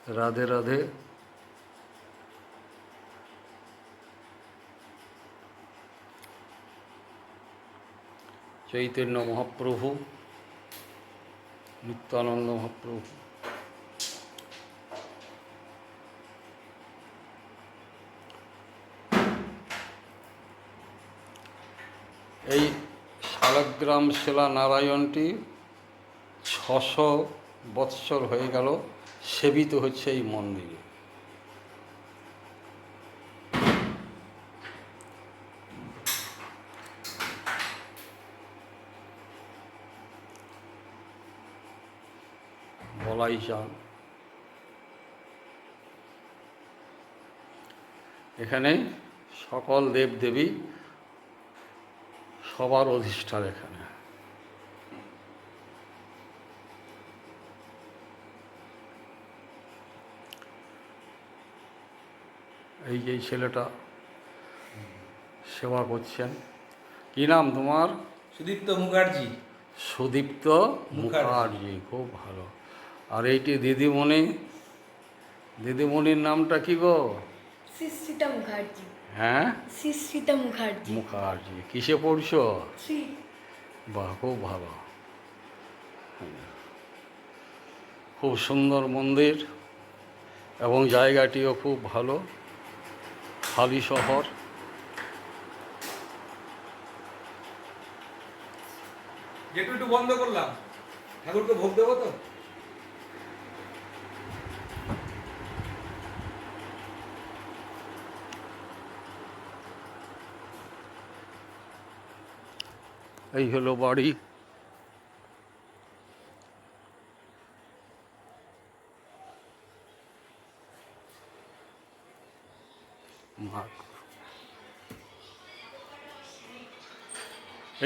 রাধে রাধে। চৈতন্য মহাপ্রভু, নিত্যানন্দ মহাপ্রভু। এই শালগ্রাম শিলা নারায়ণটি 600 বৎসর হয়ে গেল সেবিত হচ্ছে এই মন্দিরে। বলাই চান এখানে সকল দেবদেবী সবার অধিষ্ঠান এখানে। এই যে ছেলেটা সেবা করছেন, কি নাম তোমার? সুদীপ্ত মুখার্জি। সুদীপ্ত মুখার্জি, খুব ভালো। আর এইটি দিদিমণি, দিদিমণির নামটা কি গো? সিস্রিতা মুখার্জি। হ্যাঁ, সিস্রিতা মুখার্জি। মুখার্জি। কিসে পড়ছো? শ্রী। বাহ, খুব ভালো। খুব সুন্দর মন্দির এবং জায়গাটিও খুব ভালো, খালি শহর। গেট একটু বন্ধ করলাম, ঠাকুরকে ভোগ দেবো তো। এই হলো বাড়ি।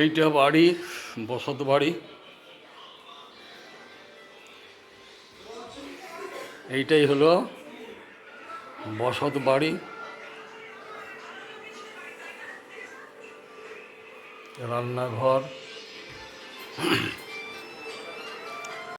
এইটা বাড়ি, বসত বাড়ি। এইটাই হলো বসত বাড়ি। রান্নাঘর,